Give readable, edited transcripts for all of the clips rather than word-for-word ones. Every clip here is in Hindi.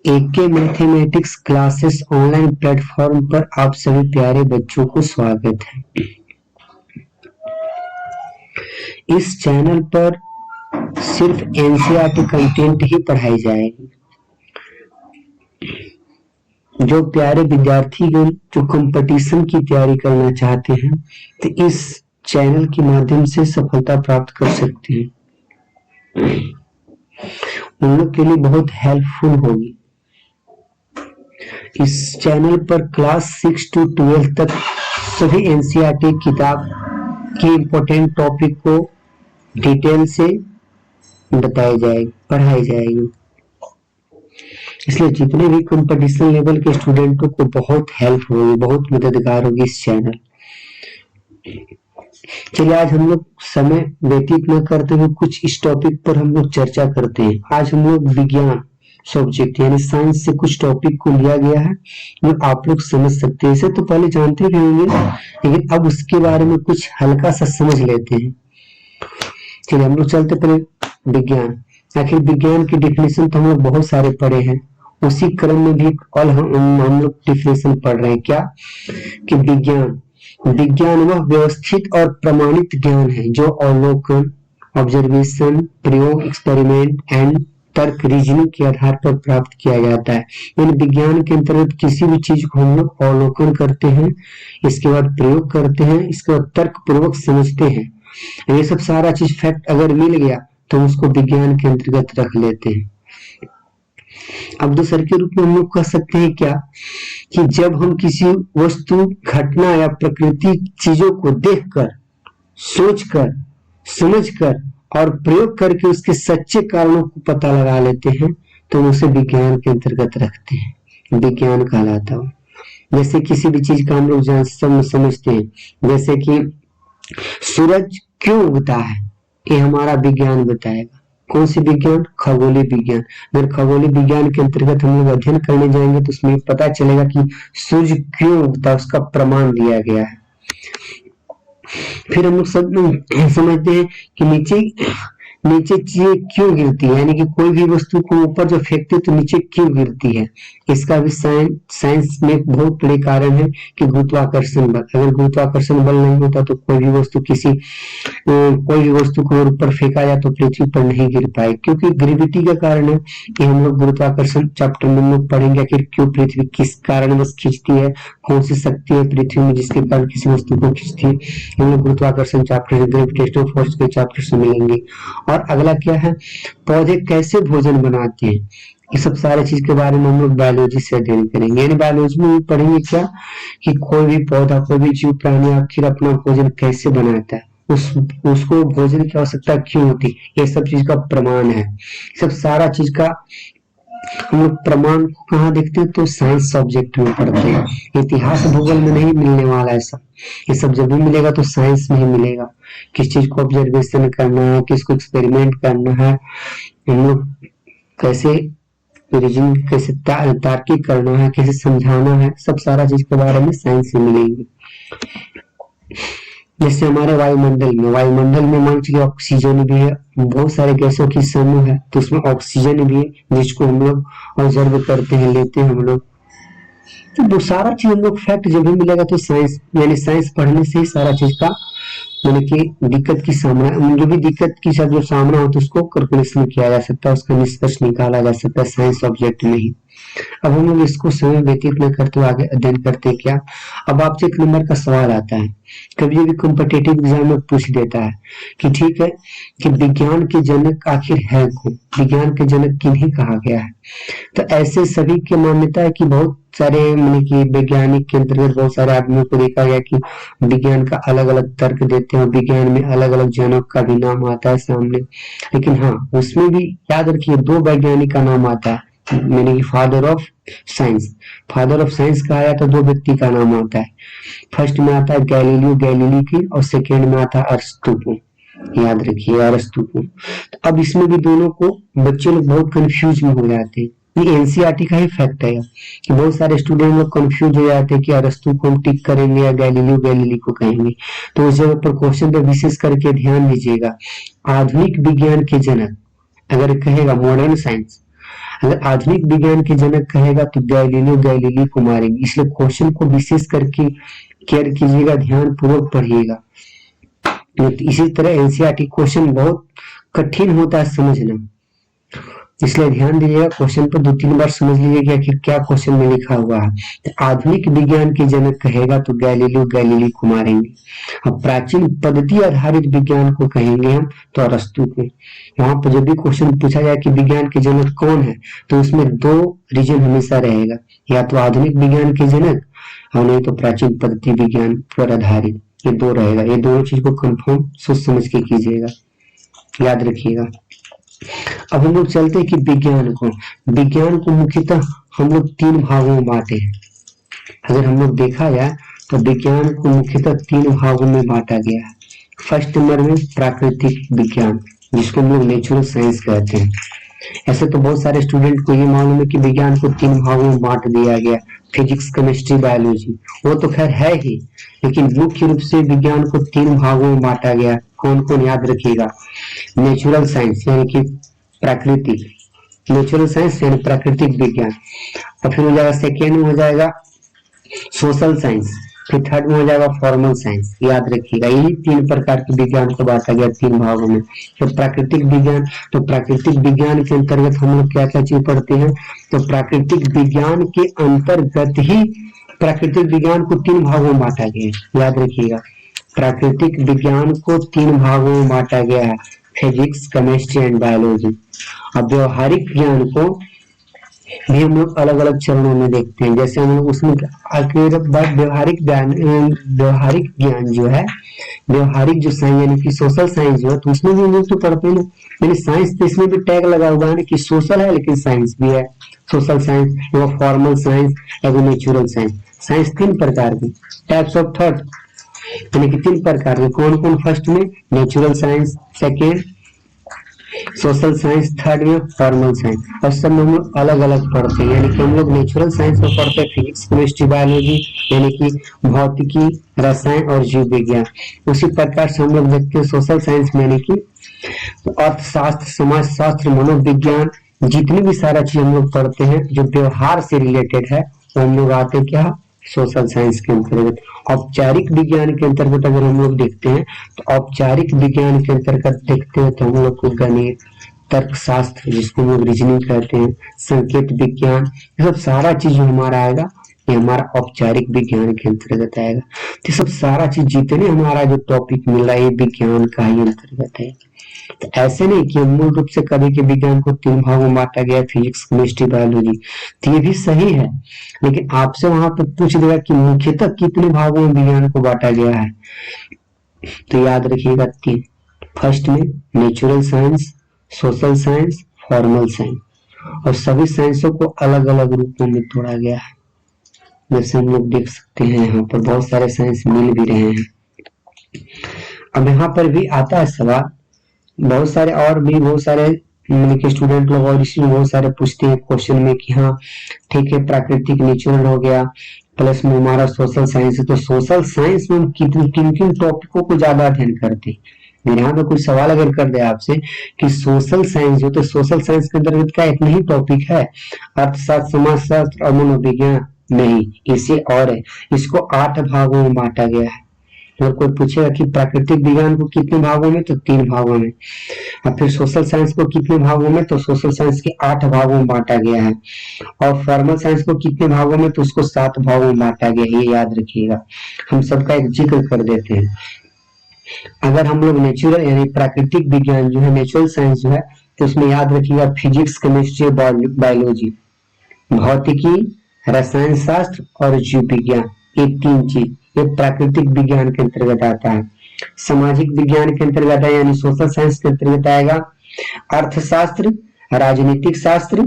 एके मैथमेटिक्स क्लासेस ऑनलाइन प्लेटफॉर्म पर आप सभी प्यारे बच्चों को स्वागत है। इस चैनल पर सिर्फ एनसीईआरटी कंटेंट ही पढ़ाई जाएगी। जो प्यारे विद्यार्थीगण जो कंपटीशन की तैयारी करना चाहते हैं तो इस चैनल के माध्यम से सफलता प्राप्त कर सकते हैं। उन लोग के लिए बहुत हेल्पफुल होगी। इस चैनल पर क्लास 6 to 12 तक सभी एनसीईआरटी किताब के इम्पोर्टेंट टॉपिक को डिटेल से बताई जाएगी, पढ़ाई जाएगी। इसलिए जितने भी कंपटीशन लेवल के स्टूडेंटों को बहुत हेल्प होगी, बहुत मददगार होगी इस चैनल। चलिए आज हम लोग समय व्यतीत न करते हुए कुछ इस टॉपिक पर हम लोग चर्चा करते हैं। आज हम लोग विज्ञान सब्जेक्ट यानी साइंस से कुछ टॉपिक को लिया गया है जो आप लोग समझ सकते हैं। इसे तो पहले जानते भी होंगे, लेकिन अब उसके बारे में कुछ हल्का सा समझ लेते हैं। चलिए हम लोग चलते पहले विज्ञान। आखिर विज्ञान की डिफिनेशन तो हम लोग बहुत सारे पढ़े हैं, उसी क्रम में भी कल हम लोग डिफिनेशन पढ़ रहे हैं। क्या कि विज्ञान वह व्यवस्थित और प्रमाणित ज्ञान है जो अवलोकन, ऑब्जर्वेशन, प्रयोग, एक्सपेरिमेंट एंड तर्क, रीजनिंग के आधार पर प्राप्त किया जाता है। यानी विज्ञान के अंतर्गत किसी भी चीज को हम लोग अवलोकन करते हैं, इसके बाद प्रयोग करते हैं, इसके बाद तर्क पूर्वक समझते हैं। ये सब सारा चीज फैक्ट अगर मिल गया तो उसको विज्ञान के अंतर्गत रख लेते हैं। अब दूसरे के रूप में हम लोग कह सकते हैं क्या कि जब हम किसी वस्तु, घटना या प्रकृति चीजों को देखकर, सोचकर, समझकर और प्रयोग करके उसके सच्चे कारणों को पता लगा लेते हैं तो उसे विज्ञान के अंतर्गत रखते हैं, विज्ञान कहलाता है। जैसे किसी भी चीज का हम लोग समझते हैं, जैसे कि सूरज क्यों उगता है, ये हमारा विज्ञान बताएगा। कौन सी विज्ञान? खगोलीय विज्ञान। अगर खगोलीय विज्ञान के अंतर्गत हम लोग अध्ययन करने जाएंगे तो उसमें पता चलेगा कि सूर्य क्यों उगता है, उसका प्रमाण दिया गया है। फिर हम लोग सब समझते हैं कि नीचे चीजें क्यों गिरती है, यानी कि कोई भी वस्तु को ऊपर जो फेंकते तो नीचे क्यों गिरती है। इसका भी साइंस में एक बहुत बड़े कारण है कि गुरुत्वाकर्षण बल। अगर गुरुत्वाकर्षण बल नहीं होता तो कोई भी वस्तु को ऊपर फेंका जाए तो पृथ्वी पर नहीं गिर पाए, क्योंकि ग्रेविटी का कारण है। कि हम लोग गुरुत्वाकर्षण चैप्टर में हम लोग पढ़ेंगे आखिर क्यों पृथ्वी किस कारण बस खींचती है, कौन सी शक्ति है पृथ्वी में जिसके कारण किसी वस्तु को खींचती है। हम लोग गुरुत्वाकर्षण चैप्टर, ग्रेविटेशनल फोर्स के चैप्टर से मिलेंगे। और अगला क्या है, पौधे कैसे भोजन बनाते हैं, ये सब सारे चीज के बारे में हम लोग बायोलॉजी से अध्ययन करेंगे। यानी बायोलॉजी में पढ़ेंगे क्या कि कोई भी पौधा, कोई भी जीव प्राणी आखिर अपना भोजन कैसे बनाता है, उसको भोजन की आवश्यकता क्यों होती है, ये सब चीज का प्रमाण है। सब सारा चीज का हम लोग प्रमाण कहाँ देखते हैं तो साइंस सब्जेक्ट में पढ़ते हैं। इतिहास भूगोल में नहीं मिलने वाला है सब, ये सब जब भी मिलेगा तो साइंस में ही मिलेगा। किस चीज को ऑब्जर्वेशन करना है, किसको एक्सपेरिमेंट करना है, हम लोग कैसे रीजनिंग, कैसे तार्किक करना है, कैसे समझाना है, सब सारा चीज के बारे में साइंस में मिलेंगे। जैसे हमारे वायुमंडल में मान लीजिए ऑक्सीजन भी है, बहुत सारे गैसों की समूह है, तो उसमें ऑक्सीजन भी है जिसको हम लोग ऑब्जर्व करते हैं, लेते हैं हम लोग। तो वो सारा चीज हम लोग फैक्ट जब भी मिलेगा तो साइंस, यानी साइंस पढ़ने से ही सारा चीज का यानी कि दिक्कत की सामना, जो भी दिक्कत की सब जो सामना हो तो उसको कैलकुलेशन किया जा सकता है, उसका निष्कर्ष निकाला जा सकता है साइंस सब्जेक्ट में ही। अब हम लोग इसको समय व्यतीत न करते हुए आगे अध्ययन करते हैं क्या। अब आपसे एक नंबर का सवाल आता है, कभी भी कॉम्पिटिटिव एग्जाम में पूछ देता है कि ठीक है कि विज्ञान के जनक आखिर है कौन, विज्ञान के जनक किन्हें कहा गया है। तो ऐसे सभी की मान्यता है कि बहुत सारे माने कि वैज्ञानिक के अंतर्गत बहुत सारे आदमियों को देखा गया कि विज्ञान का अलग अलग तर्क देते हैं, विज्ञान में अलग अलग जनक का भी नाम आता है सामने। लेकिन हाँ, उसमें भी याद रखिए 2 वैज्ञानिक का नाम आता है, यानी कि फादर ऑफ साइंस कहा जाता है, 2 व्यक्ति का नाम आता है। फर्स्ट में आता है गैलीलियो गैलीली की, और सेकेंड में आता है अरस्तू। याद रखिए अरस्तू को। तो अब इसमें भी दोनों को बच्चे लोग बहुत कंफ्यूज में हो जाते हैं। ये एनसीईआरटी का ही फैक्ट है कि बहुत सारे स्टूडेंट लोग कंफ्यूज हो जाते हैं कि अरस्तू को हम टिक करेंगे या गैलीलियो गैलीली को कहेंगे। तो उस जगह पर क्वेश्चन पे विशेष करके ध्यान दीजिएगा। आधुनिक विज्ञान के जनक अगर कहेगा मॉडर्न साइंस, अगर आधुनिक विज्ञान के जनक कहेगा तो गैलीलियो गैलीली को मारेंगे। इसलिए क्वेश्चन को विशेष करके केयर कीजिएगा, ध्यान पूर्वक पढ़िएगा। तो इसी तरह एनसीईआरटी क्वेश्चन बहुत कठिन होता है समझना, इसलिए ध्यान दीजिएगा, क्वेश्चन पर 2-3 बार समझ लीजिएगा कि क्या क्वेश्चन में लिखा हुआ है। तो आधुनिक विज्ञान के जनक कहेगा तो गैलीलियो गैलीली को मारेंगे। अब प्राचीन पद्धति आधारित विज्ञान को कहेंगे हम तो अरस्तु को। वहां पर जब भी क्वेश्चन पूछा जाए कि विज्ञान के जनक कौन है, तो उसमें 2 रीजन हमेशा रहेगा, या तो आधुनिक विज्ञान के जनक और नहीं तो प्राचीन पद्धति विज्ञान पर आधारित, ये 2 रहेगा। ये दोनों चीज को कंफर्म सोच समझ के कीजिएगा, याद रखिएगा। अब हम लोग चलते हैं कि विज्ञान को मुख्यतः हम लोग 3 भागों में बांटे हैं। अगर हम लोग देखा जाए तो विज्ञान को मुख्यतः 3 भागों में बांटा गया है। फर्स्ट नंबर में प्राकृतिक विज्ञान, जिसको हम लोग नेचुरल साइंस कहते हैं। ऐसे तो बहुत सारे स्टूडेंट को ये मालूम है कि विज्ञान को 3 भागों में बांट दिया गया, फिजिक्स, केमिस्ट्री, बायोलॉजी, वो तो खैर है ही, लेकिन मुख्य रूप से विज्ञान को 3 भागों में बांटा गया। कौन कौन, याद रखिएगा। नेचुरल साइंस यानी कि प्राकृतिक, नेचुरल साइंस यानी प्राकृतिक विज्ञान, और फिर हो जाएगा सेकेंड में हो जाएगा सोशल साइंस, फिर थर्ड में हो जाएगा फॉर्मल साइंस। याद रखिएगा, यही 3 प्रकार के विज्ञान को बांटा गया 3 भागों में। तो प्राकृतिक विज्ञान, तो प्राकृतिक विज्ञान के अंतर्गत हम लोग क्या क्या चीज पढ़ते हैं, तो प्राकृतिक विज्ञान के अंतर्गत ही प्राकृतिक विज्ञान को 3 भागों में बांटा गया है। याद रखिएगा, प्राकृतिक विज्ञान को 3 भागों में बांटा गया है, फिजिक्स, केमिस्ट्री एंड बायोलॉजी। अब व्यवहारिक ज्ञान को भी हम लोग अलग अलग चरणों में देखते हैं। जैसे हम लोग उसमें व्यवहारिक ज्ञान जो है, व्यवहारिक जो साइंस यानी कि सोशल साइंस जो है, तो उसमें भी हम लोग तो पढ़ते हैं ना, यानी साइंस तो इसमें भी टैग लगा हुआ है ना कि सोशल है लेकिन साइंस भी है। सोशल साइंस, एगो फॉर्मल साइंस, एगो नेचुरल साइंस। साइंस 3 प्रकार की, टाइप्स ऑफ थॉट यानी कि 3 प्रकार के। कौन कौन, फर्स्ट में natural science, second social science, third में फॉर्मल साइंस। और सब में हम लोग अलग अलग पढ़ते हैं, यानी कि हम लोग नेचुरल साइंस में पढ़ते हैं फिजिक्स, केमिस्ट्री, बायोलॉजी यानी कि भौतिकी, रसायन और जीव विज्ञान। उसी प्रकार से हम लोग देखते हैं सोशल साइंस में यानी कि अर्थशास्त्र, समाज शास्त्र, मनोविज्ञान, जितनी भी सारा चीज हम लोग पढ़ते हैं जो व्यवहार से रिलेटेड है, वो हम लोग आते हैं क्या, सोशल साइंस के अंतर्गत। औपचारिक विज्ञान के अंतर्गत अगर हम लोग देखते हैं तो औपचारिक विज्ञान के अंतर्गत देखते हैं तो हम लोग को गणित, तर्कशास्त्र जिसको हम लोग रीजनिंग कहते हैं, संकेत विज्ञान, ये सब सारा चीज जो हमारा आएगा ये हमारा औपचारिक विज्ञान के अंतर्गत आएगा। तो सब सारा चीज जितने हमारा जो टॉपिक मिल रहा है ये विज्ञान का ही अंतर्गत है। तो ऐसे नहीं कि मूल रूप से कभी के विज्ञान को 3 भागों में बांटा गया, फिजिक्स, केमिस्ट्री, बायोलॉजी, तो ये भी सही है, लेकिन आपसे वहां पर पूछ देगा कि मुख्यतः कितने भागों में विज्ञान को बांटा गया है। तो याद रखिएगा 3, फर्स्ट में natural science, social science, formal science, और सभी साइंसों को अलग अलग रूपों में तोड़ा गया है। जैसे हम लोग देख सकते हैं यहाँ पर बहुत सारे साइंस मिल भी रहे हैं। अब यहाँ पर भी आता है सवाल, बहुत सारे और भी बहुत सारे स्टूडेंट लोग और इसमें बहुत सारे पूछते हैं क्वेश्चन में कि हाँ ठीक है प्राकृतिक नेचुरल हो गया, प्लस में हमारा सोशल साइंस है, तो सोशल साइंस में हम किन किन टॉपिकों को ज्यादा अध्ययन करते हैं। मेरे यहाँ पे कुछ सवाल अगर कर दे आपसे कि सोशल साइंस जो, तो सोशल साइंस के अंतर्गत क्या इतना ही टॉपिक है, अर्थशास्त्र, समाजशास्त्र और मनोविज्ञान? नहीं, इसे और है, इसको 8 भागों में बांटा गया है। और कोई पूछेगा कि प्राकृतिक विज्ञान को कितने भागों में, तो 3 भागों में। और फिर सोशल साइंस को कितने भागों में, तो सोशल साइंस के 8 भागों में बांटा गया है। और फॉर्मल साइंस को कितने भागों में, तो उसको 7 भागों में बांटा गया है। ये याद रखिएगा, हम सबका एक जिक्र कर देते हैं। अगर हम लोग नेचुरल यानी प्राकृतिक विज्ञान जो है, नेचुरल साइंस जो है, तो उसमें याद रखिएगा फिजिक्स, केमिस्ट्री, बायोलॉजी, भौतिकी, रसायन शास्त्र और जीव विज्ञान, ये 3 चीज ये प्राकृतिक विज्ञान के अंतर्गत आता है। सामाजिक विज्ञान के अंतर्गत है यानी सोशल साइंस के अंतर्गत आएगा अर्थशास्त्र, राजनीतिक शास्त्र,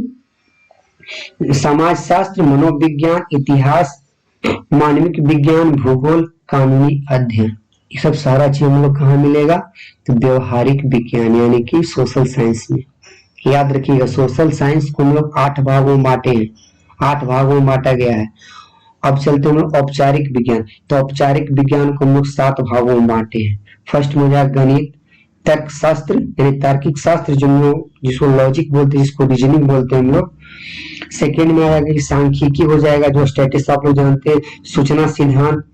समाज शास्त्र, मनोविज्ञान, इतिहास, मानविक विज्ञान, भूगोल, कानूनी अध्ययन। ये सब सारा चीज हम लोग कहाँ मिलेगा, तो व्यवहारिक विज्ञान यानी कि सोशल साइंस में। याद रखिएगा सोशल साइंस को हम लोग 8 भागों में बांटे हैं, 8 भागों में बांटा गया है। अब चलते हैं औपचारिक विज्ञान, तो औपचारिक विज्ञान को हम लोग 7 भागों में बांटे हैं। फर्स्ट में हो जाएगा गणित, तर्क शास्त्र यानी तार्किक शास्त्र, जो हम लोग जिसको लॉजिक बोलते हैं, जिसको रीजनिंग बोलते हैं हम लोग। सेकेंड में आएगा सांख्यिकी हो जाएगा, जो स्टैटिस्टिक्स आप लोग जानते हैं, सूचना सिद्धांत,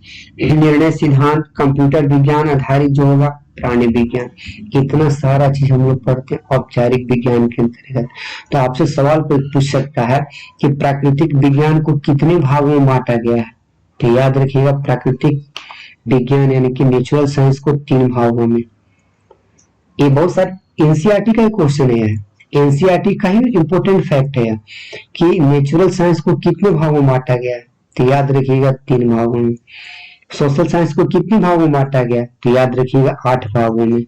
निर्णय सिद्धांत, कंप्यूटर विज्ञान आधारित जो होगा प्राणी विज्ञान। इतना सारा चीज हम लोग पढ़ते हैं औपचारिक विज्ञान के अंतर्गत। तो आपसे सवाल पूछ सकता है कि प्राकृतिक विज्ञान को कितने भागों में बांटा गया है। तो याद रखिएगा, प्राकृतिक विज्ञान यानी कि नेचुरल साइंस को 3 भागों में। ये बहुत सारे एनसीईआरटी का क्वेश्चन है, एनसीईआरटी का ही इंपॉर्टेंट फैक्ट है कि नेचुरल साइंस को कितने भागों में बांटा गया है। तो याद रखिएगा 3 भागों में। सोशल साइंस को कितने भागों में बांटा गया, तो याद रखिएगा 8 भागों में।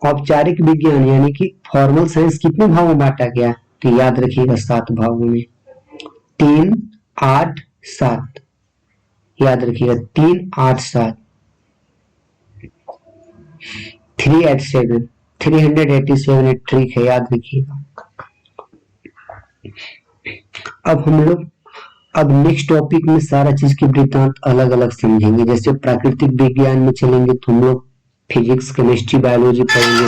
औपचारिक विज्ञान यानी कि फॉर्मल साइंस कितने भागों में बांटा गया, तो याद रखिएगा 7 भागों में। 3, 8, 7, याद रखिएगा 3, 8, 7, 387, 387 ट्रिक है, याद रखिएगा। अब नेक्स्ट टॉपिक में सारा चीज की वृत्तांत अलग अलग समझेंगे। जैसे प्राकृतिक विज्ञान में चलेंगे तो हम लोग फिजिक्स, केमिस्ट्री, बायोलॉजी पढ़ेंगे।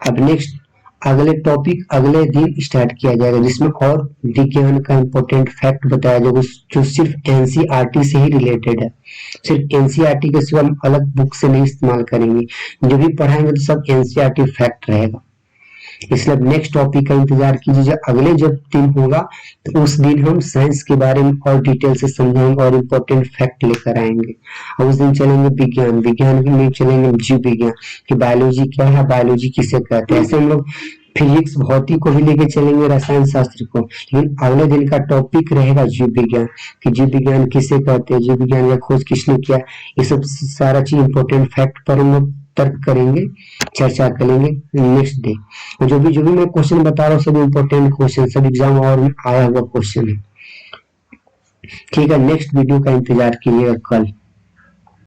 अब नेक्स्ट अगले टॉपिक अगले दिन स्टार्ट किया जाएगा, जिसमें और विज्ञान का इंपॉर्टेंट फैक्ट बताया जाएगा, जो सिर्फ एनसीईआरटी से ही रिलेटेड है। सिर्फ एनसीईआरटी के सिवा हम अलग बुक से नहीं इस्तेमाल करेंगे, जो भी पढ़ाएंगे तो सब एनसीईआरटी फैक्ट रहेगा। इसलिए नेक्स्ट टॉपिक का इंतजार कीजिए। जब अगले दिन होगा तो उस दिन हम साइंस के बारे में और डिटेल से समझाएंगे और इम्पोर्टेंट फैक्ट लेकर आएंगे। और उस दिन चलेंगे विज्ञान में चलेंगे जीव विज्ञान कि बायोलॉजी क्या है, बायोलॉजी किसे कहते हैं। ऐसे हम लोग फिजिक्स, भौतिक को भी लेके चलेंगे, रसायन शास्त्र को। लेकिन अगले दिन का टॉपिक रहेगा जीव विज्ञान कि जीव विज्ञान किसे कहते हैं, जीव विज्ञान का खोज किसने किया। ये सब सारा चीज इंपॉर्टेंट फैक्ट पर हम लोग तर्क करेंगे, चर्चा करेंगे नेक्स्ट डे। जो भी मैं क्वेश्चन बता रहा हूँ सब इम्पोर्टेंट क्वेश्चन, सब एग्जाम और में आया हुआ क्वेश्चन है। ठीक है, नेक्स्ट वीडियो का इंतजार कीजिएगा कल।